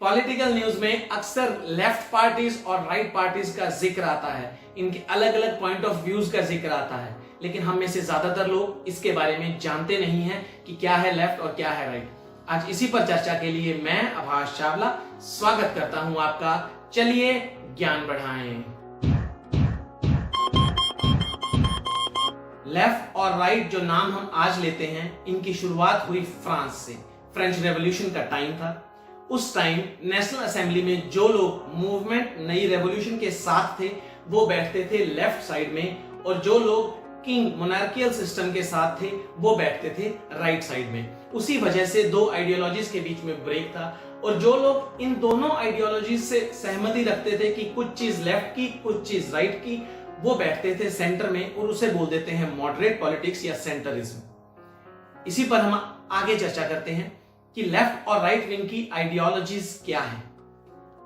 Political news में अक्सर left parties और राइट पार्टीज का जिक्र आता है, इनके अलग अलग पॉइंट ऑफ व्यूज का जिक्र आता है, लेकिन हम में से ज्यादातर लोग इसके बारे में जानते नहीं हैं कि क्या है लेफ्ट और क्या है राइट। आज इसी पर चर्चा के लिए मैं आभास चावला स्वागत करता हूं आपका। चलिए ज्ञान बढ़ाएं। लेफ्ट और राइट जो नाम हम आज लेते हैं, इनकी शुरुआत हुई फ्रांस से। फ्रेंच रेवोल्यूशन का टाइम था। उस टाइम नेशनल असेंबली में जो लोग मूवमेंट नई रेवोल्यूशन के साथ थे वो बैठते थे लेफ्ट साइड में, और जो लोग किंग मोनार्कियल सिस्टम के साथ थे वो बैठते थे राइट साइड में। उसी वजह से दो आइडियोलॉजीज के बीच में ब्रेक था, और जो लोग इन दोनों आइडियोलॉजीज से सहमति रखते थे कि कुछ चीज लेफ्ट की कुछ चीज राइट की, वो बैठते थे सेंटर में, और उसे बोल देते हैं मॉडरेट पॉलिटिक्स या सेंटरिज्म। इसी पर हम आगे चर्चा करते हैं कि लेफ्ट और राइट विंग की आइडियोलॉजीज क्या है।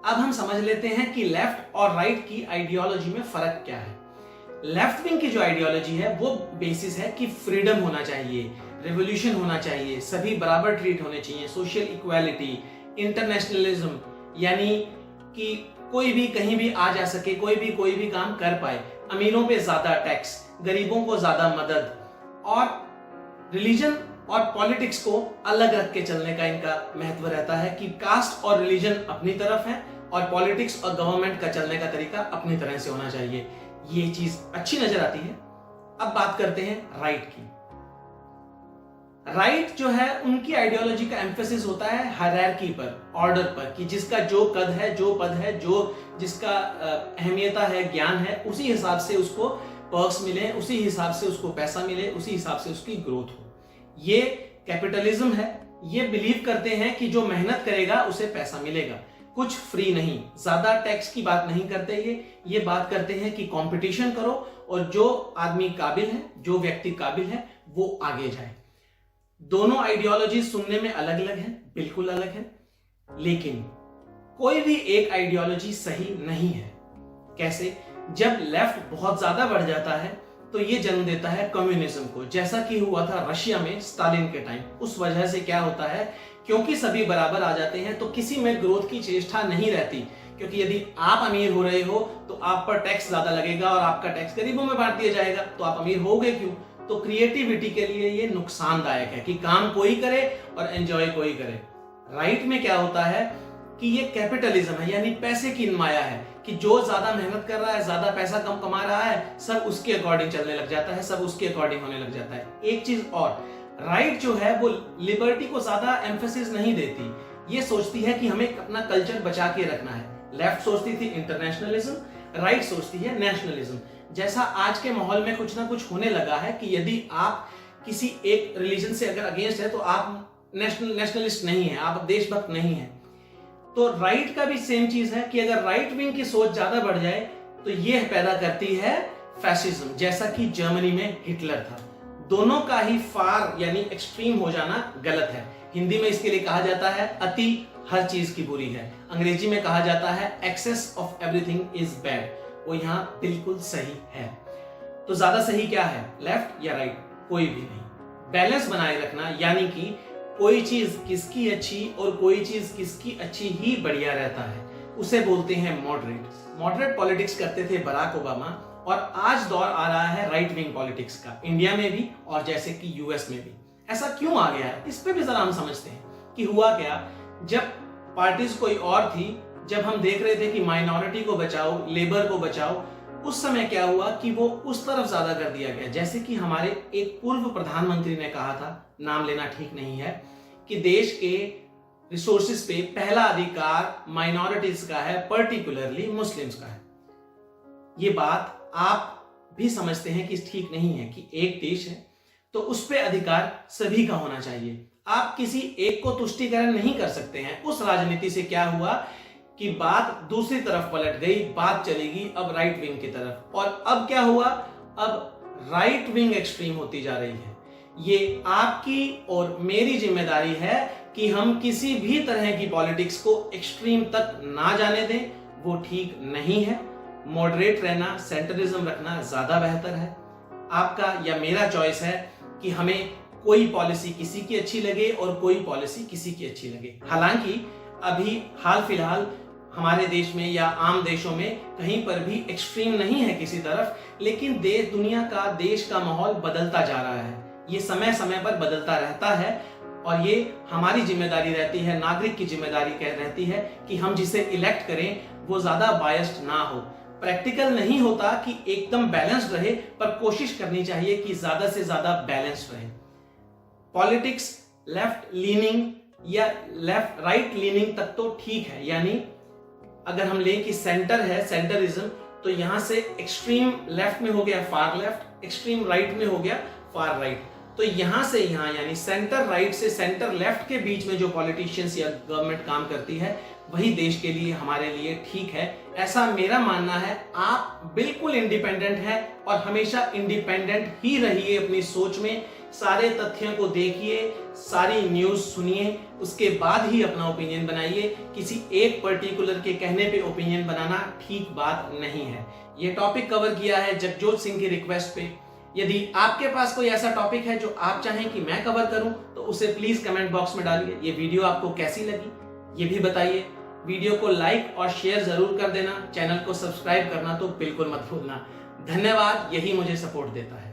अब हम समझ लेते हैं कि लेफ्ट और राइट की आइडियोलॉजी में फर्क क्या है। लेफ्ट विंग की जो आइडियोलॉजी है वो बेसिस है कि फ्रीडम होना चाहिए, रिवोल्यूशन होना चाहिए, सभी बराबर ट्रीट होने चाहिए, सोशल इक्वालिटी, इंटरनेशनलिज्म, यानी कि कोई भी कहीं भी आ जा सके, कोई भी काम कर पाए, अमीरों पे ज्यादा टैक्स, गरीबों को ज्यादा मदद, और रिलीजन और पॉलिटिक्स को अलग रख के चलने का इनका महत्व रहता है कि कास्ट और रिलीजन अपनी तरफ है और पॉलिटिक्स और गवर्नमेंट का चलने का तरीका अपनी तरह से होना चाहिए। ये चीज अच्छी नजर आती है। अब बात करते हैं राइट की। राइट जो है उनकी आइडियोलॉजी का एम्फेसिस होता है हायरार्की पर, ऑर्डर पर, कि जिसका जो कद है, जो पद है, जो जिसका अहमियता है, ज्ञान है, उसी हिसाब से उसको पर्क्स मिले, उसी हिसाब से उसको पैसा मिले, उसी हिसाब से उसकी ग्रोथ हो। ये कैपिटलिज्म है। ये बिलीव करते हैं कि जो मेहनत करेगा उसे पैसा मिलेगा, कुछ फ्री नहीं, ज्यादा टैक्स की बात नहीं करते। ये बात करते हैं कि कंपटीशन करो और जो आदमी काबिल है, जो व्यक्ति काबिल है, वो आगे जाए। दोनों आइडियोलॉजी सुनने में अलग अलग है, बिल्कुल अलग है, लेकिन कोई भी एक आइडियोलॉजी सही नहीं है। कैसे? जब लेफ्ट बहुत ज्यादा बढ़ जाता है तो ये जन्म देता है कम्युनिज्म को, जैसा कि हुआ था रशिया में स्टालिन के टाइम। उस वजह से क्या होता है, क्योंकि सभी बराबर आ जाते हैं तो किसी में ग्रोथ की चेष्टा नहीं रहती, क्योंकि यदि आप अमीर हो रहे हो तो आप पर टैक्स ज्यादा लगेगा और आपका टैक्स गरीबों में बांट दिया जाएगा, तो आप अमीर हो गए क्यों? तो क्रिएटिविटी के लिए ये नुकसानदायक है कि काम कोई करे और एंजॉय कोई करे। राइट में क्या होता है कि ये कैपिटलिज्म है, यानी पैसे की माया है, कि जो ज्यादा मेहनत कर रहा है, ज्यादा पैसा कम कमा रहा है, सब उसके अकॉर्डिंग चलने लग जाता है, सब उसके अकॉर्डिंग होने लग जाता है। एक चीज और, राइट जो है वो लिबर्टी को ज्यादा एम्फेसिस नहीं देती। ये सोचती है कि हमें अपना कल्चर बचा के रखना है। लेफ्ट सोचती थी इंटरनेशनलिज्म, राइट सोचती है नेशनलिज्म। जैसा आज के माहौल में कुछ ना कुछ होने लगा है कि यदि आप किसी एक रिलीजन से अगर अगेंस्ट है तो आप नेशनलिस्ट नहीं है, आप देशभक्त नहीं है। तो राइट का भी सेम चीज है कि अगर राइट विंग की सोच ज्यादा बढ़ जाए तो यह पैदा करती है फैसिज्म, जैसा कि जर्मनी में हिटलर था। दोनों का ही फार यानी एक्सट्रीम हो जाना गलत है। हिंदी में इसके लिए कहा जाता है अति हर चीज की बुरी है। अंग्रेजी में कहा जाता है excess of everything is bad. वो यहाँ बिल्कुल सही है। तो ज्यादा सही क्या है, लेफ्ट या राइट? कोई भी नहीं। बैलेंस बनाए रखना, यानी कि कोई चीज किसकी अच्छी और कोई चीज किसकी अच्छी ही बढ़िया रहता है, उसे बोलते हैं मॉडरेट। मॉडरेट पॉलिटिक्स करते थे बराक ओबामा, और आज दौर आ रहा है राइट विंग पॉलिटिक्स का, इंडिया में भी और जैसे कि यूएस में भी। ऐसा क्यों आ गया है, इस पे भी जरा हम समझते हैं कि हुआ क्या। जब पार्टीज कोई और थी, जब हम देख रहे थे कि माइनॉरिटी को बचाओ, लेबर को बचाओ, उस समय क्या हुआ कि वो उस तरफ ज्यादा कर दिया गया। जैसे कि हमारे एक पूर्व प्रधानमंत्री ने कहा था, नाम लेना ठीक नहीं है, कि देश के रिसोर्सेज पे पहला अधिकार माइनॉरिटीज का है, पर्टिकुलरली मुस्लिम्स का है। ये बात आप भी समझते हैं कि ठीक नहीं है कि एक देश है तो उस पे अधिकार सभी का होना चाहिए। आप किसी एक को तुष्टीकरण नहीं कर सकते हैं। उस राजनीति से क्या हुआ कि बात दूसरी तरफ पलट गई, बात चलेगी अब राइट विंग की तरफ। और अब क्या हुआ, अब राइट विंग एक्सट्रीम होती जा रही है। ये आपकी और मेरी जिम्मेदारी है कि हम किसी भी तरह की पॉलिटिक्स को एक्सट्रीम तक ना जाने दें, वो ठीक नहीं है। मॉडरेट रहना, सेंटरिज्म रखना ज्यादा बेहतर है। आपका या मेरा चॉइस है कि हमें कोई पॉलिसी किसी की अच्छी लगे और कोई पॉलिसी किसी की अच्छी लगे। हालांकि अभी हाल फिलहाल हमारे देश में या आम देशों में कहीं पर भी एक्सट्रीम नहीं है किसी तरफ, लेकिन देश दुनिया का देश का माहौल बदलता जा रहा है। ये समय समय पर बदलता रहता है और ये हमारी जिम्मेदारी रहती है, नागरिक की जिम्मेदारी रहती है कि हम जिसे इलेक्ट करें वो ज्यादा बायस्ड ना हो। प्रैक्टिकल नहीं होता कि एकदम बैलेंस्ड रहे, पर कोशिश करनी चाहिए कि ज्यादा से ज्यादा बैलेंस्ड रहे। पॉलिटिक्स लेफ्ट लीनिंग या लेफ्ट राइट लीनिंग तक तो ठीक है, यानी अगर हम लें कि सेंटर है, सेंटरिज्म, तो यहां से एक्सट्रीम लेफ्ट में हो गया फार लेफ्ट, एक्सट्रीम राइट में हो गया फार राइट। तो यहां से यहां यानी सेंटर राइट से सेंटर लेफ्ट के बीच में जो पॉलिटिशियंस या गवर्नमेंट काम करती है वही देश के लिए, हमारे लिए ठीक है, ऐसा मेरा मानना है। आप बिल्कुल इंडिपेंडेंट हैं और हमेशा इंडिपेंडेंट ही रहिए अपनी सोच में। सारे तथ्यों को देखिए, सारी न्यूज सुनिए, उसके बाद ही अपना ओपिनियन बनाइए। किसी एक पर्टिकुलर के कहने पे ओपिनियन बनाना ठीक बात नहीं है। ये टॉपिक कवर किया है जगजोत सिंह की रिक्वेस्ट पे। यदि आपके पास कोई ऐसा टॉपिक है जो आप चाहें कि मैं कवर करूं तो उसे प्लीज कमेंट बॉक्स में डालिए। ये वीडियो आपको कैसी लगी ये भी बताइए। वीडियो को लाइक और शेयर जरूर कर देना। चैनल को सब्सक्राइब करना तो बिल्कुल मत भूलना। धन्यवाद, यही मुझे सपोर्ट देता है।